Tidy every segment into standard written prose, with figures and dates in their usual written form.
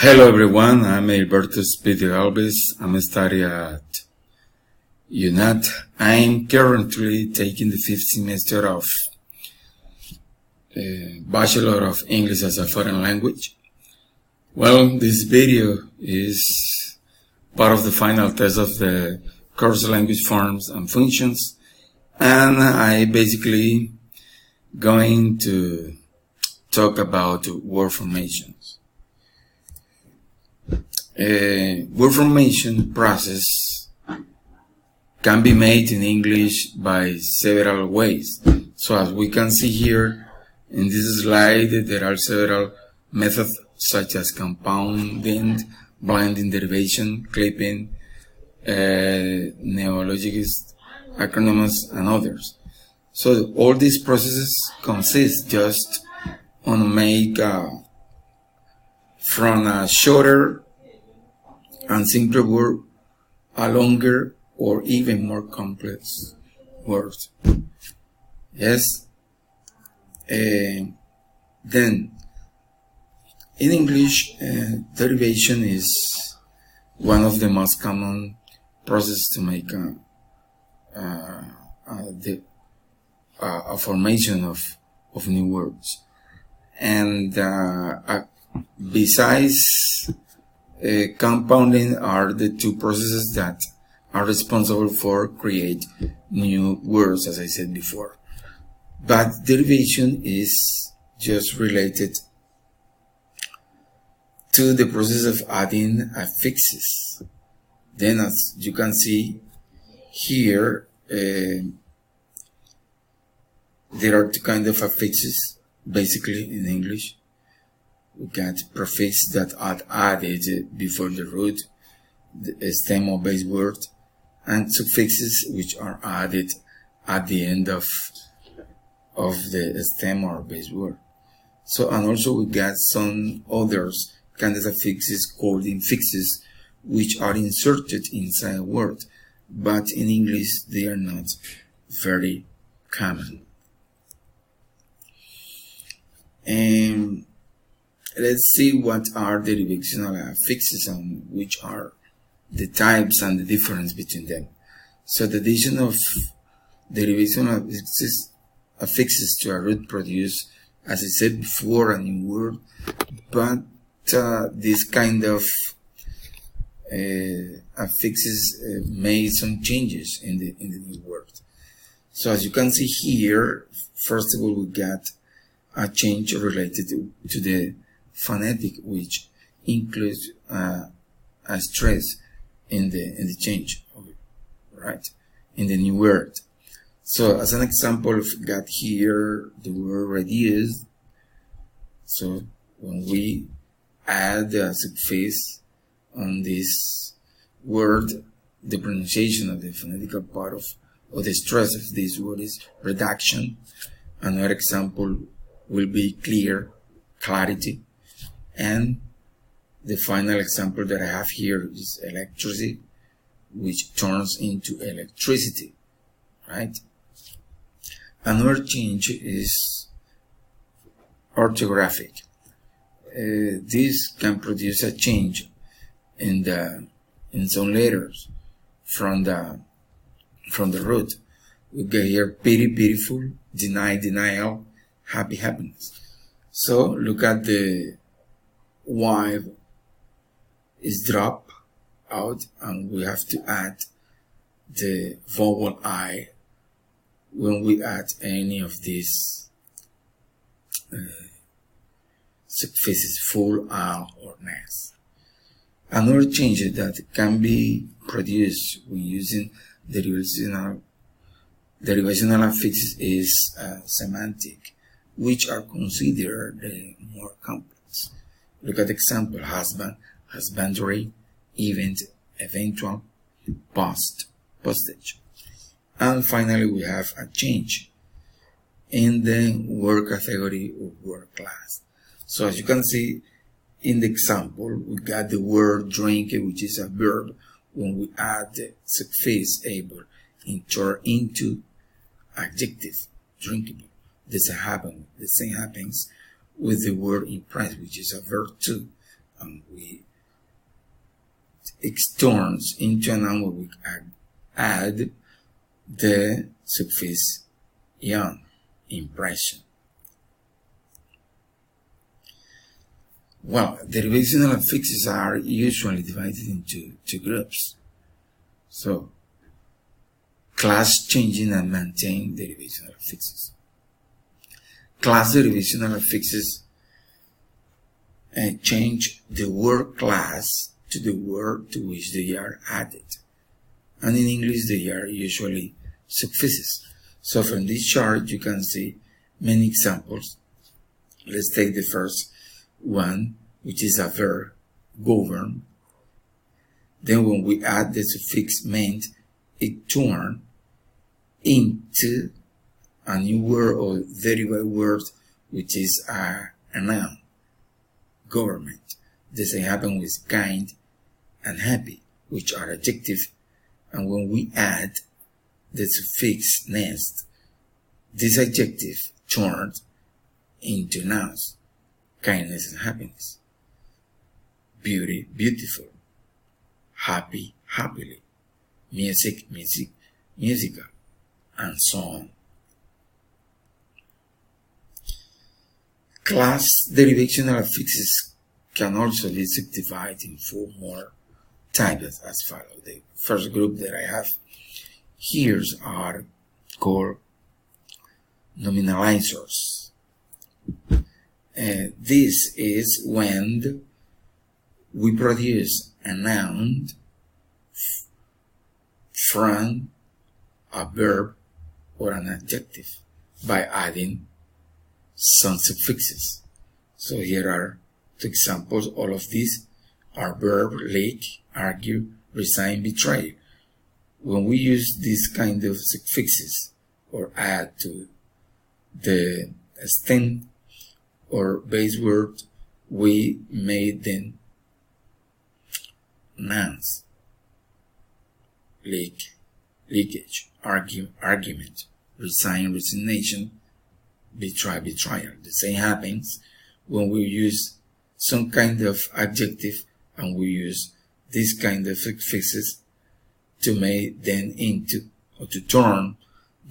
Hello everyone, I'm Alberto Speedy Alves. I'm studying at UNAT. I'm currently taking the 5th semester of Bachelor of English as a Foreign Language. Well, this video is part of the final test of the course language forms and functions, and I basically going to talk about word formations. Word formation process can be made in English by several ways. So as we can see here in this slide, there are several methods such as compounding, blending, derivation, clipping, neologisms, acronyms, and others. So all these processes consist just on make from a shorter and simpler word a longer or even more complex word. Yes. Then in English, derivation is one of the most common processes to make a formation of new words. And besides compounding are the two processes that are responsible for create new words, as I said before. But derivation is just related to the process of adding affixes. Then, as you can see here, there are two kinds of affixes basically in English. We got prefix that are added before the root, the stem or base word, and suffixes which are added at the end of the stem or base word. So, and also we got some others kind of affixes called infixes, which are inserted inside a word, but in English they are not very common. And let's see what are derivational affixes and which are the types and the difference between them. So the addition of derivational affixes to a root produce, as I said before, a new word, but this kind of affixes made some changes in the new word. So as you can see here, first of all we got a change related to the phonetic, which includes a stress in the change, right, in the new word. So as an example, we got here the word reduce. So when we add a suffix on this word, the pronunciation of the phonetical part of the stress of this word is reduction. Another example will be clarity. And the final example that I have here is electricity, which turns into electricity, right? Another change is orthographic. This can produce a change in some letters from the root. We get here pity, pitiful, deny, denial, happy, happiness. So look at the Y is drop out, and we have to add the vowel I when we add any of these suffixes, full, al, or nas. Another change that can be produced when using derivational affixes is semantic, which are considered more complex. Look at the example: husband, husbandry, event, eventual, post, postage. And finally, we have a change in the word category or word class. So as you can see in the example, we got the word drink, which is a verb. When we add the suffix able and turn into adjective, drinkable. The same happens with the word impress, which is a verb too, and it turns into a noun where we add the suffix "ion," impression. Well, derivational affixes are usually divided into two groups. So, class changing and maintain derivational affixes. Class derivational affixes change the word class to the word to which they are added. And in English, they are usually suffixes. So from this chart, you can see many examples. Let's take the first one, which is a verb, govern. Then when we add the suffix meant, it turns into a new word or derivative word, which is a noun, government. The same happens with kind and happy, which are adjectives. And when we add the suffix nest, this adjective turns into nouns, kindness and happiness, beauty, beautiful, happy, happily, music, music, musical, and so on. Class derivational affixes can also be subdivided in four more types as follows. The first group that I have here are called nominalizers. This is when we produce a noun from a verb or an adjective by adding some suffixes. So here are two examples. All of these are verb like, argue, resign, betray. When we use this kind of suffixes or add to the stem or base word, we made them nouns. Like, leakage, argument, resign, resignation, betray, betrayal. The same happens when we use some kind of adjective and we use this kind of suffixes to make them into, or to turn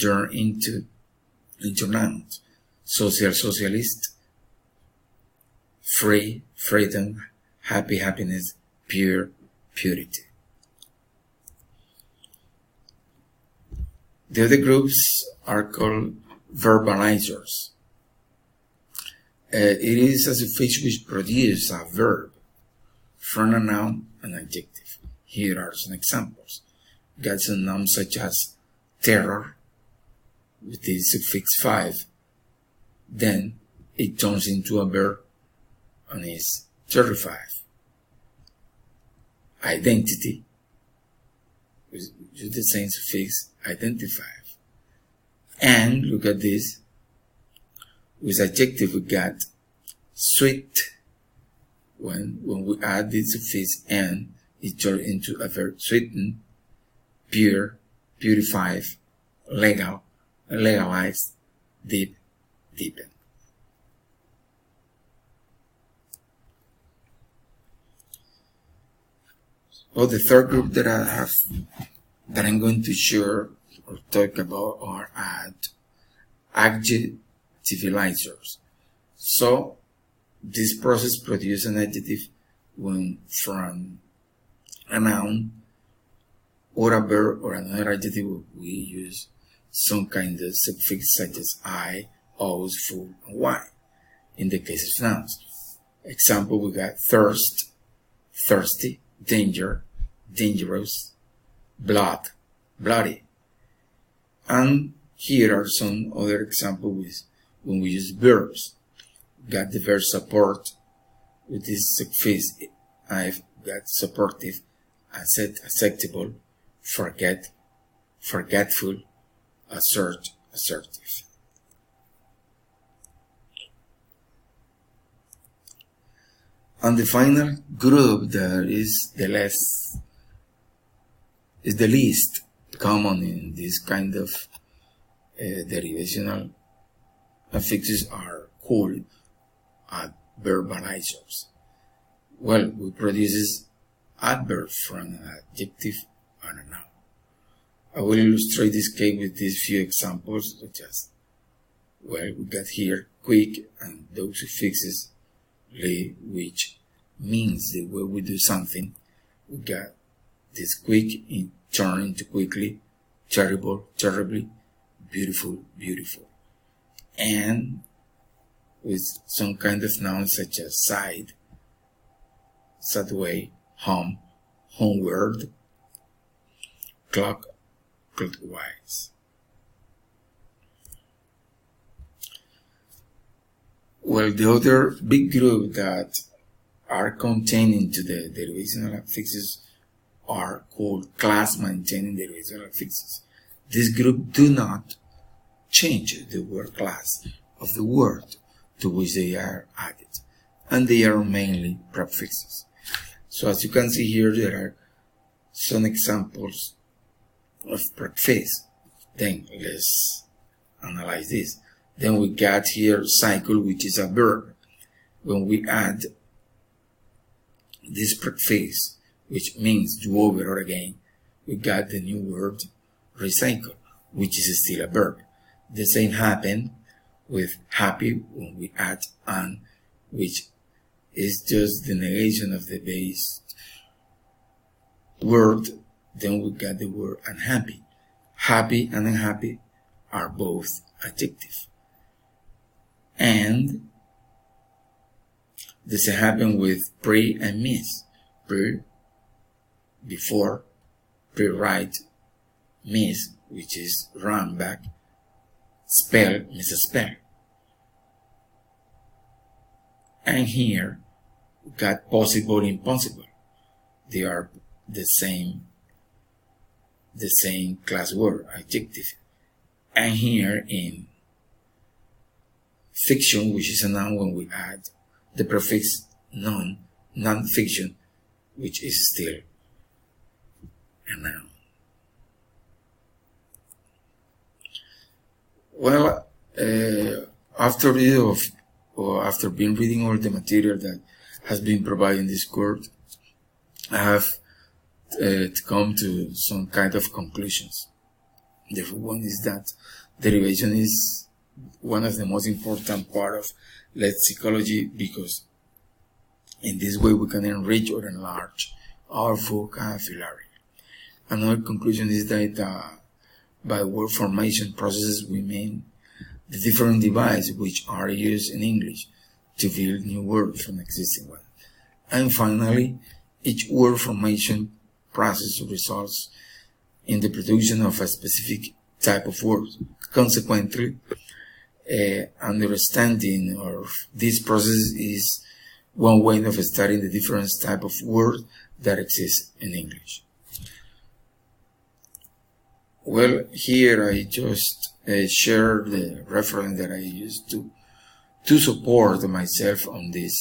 into nouns. Social, socialist, free, freedom, happy, happiness, pure, purity. The other groups are called verbalizers. It is a suffix which produces a verb from a noun and adjective. Here are some examples. We got some nouns such as terror with the suffix 5. Then it turns into a verb and is terrified. Identity with the same suffix, identify. And look at this. With adjective we got sweet. When we add this suffix and it turns into a verb, sweeten, pure, purified, legal, legalized, deep, deepen. Well, the third group that I have, that I'm going to share or talk about, are adjectivizers. So, this process produces an adjective when from a noun or a verb or another adjective we use some kind of suffix such as I, O's, full, and Y. In the case of nouns. Example, we got thirst, thirsty, danger, dangerous, blood, bloody. And here are some other examples when we use verbs. Got the verb support with this suffix. I've got supportive, acceptable, forget, forgetful, assert, assertive. And the final group that is the least common in this kind of derivational affixes are called verbalizers. Well, we produces adverb from an adjective and a noun. I will illustrate this case with these few examples, such as, well, we got here quick and those suffixes li, which means the way we do something. We got this quick in turn into quickly, terrible, terribly, beautiful, beautiful. And with some kind of nouns such as side, sad way, home, homeward, clock, clockwise. Well, the other big group that are contained into the derivational affixes are called class-maintaining derivational affixes. This group do not change the word class of the word to which they are added, and they are mainly prefixes. So as you can see here, there are some examples of prefix. Then let's analyze this. Then we got here cycle, which is a verb. When we add this prefix, which means do over or again, we got the new word recycle, which is still a verb. The same happened with happy when we add an, which is just the negation of the base word. Then we got the word unhappy. Happy and unhappy are both adjective. And the same happened with pre and miss. Pre, before, pre-right, miss, which is run back, spell, misspell. And here, we got possible, impossible. They are the same class word, adjective. And here in fiction, which is a noun, when we add the prefix non-fiction, which is still a noun. Well, after been reading all the material that has been provided in this course, I have to come to some kind of conclusions. The first one is that derivation is one of the most important part of lexicology, because in this way we can enrich or enlarge our vocabulary. Another conclusion is that by word formation processes we mean the different devices which are used in English to build new words from existing ones. And finally, each word formation process results in the production of a specific type of word. Consequently, understanding of this process is one way of studying the different type of words that exist in English. Well, here I just share the reference that I used to support myself on this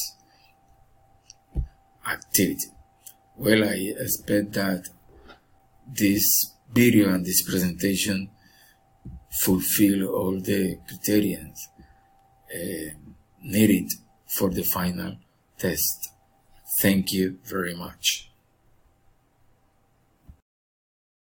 activity. Well, I expect that this video and this presentation fulfill all the criteria needed for the final test. Thank you very much.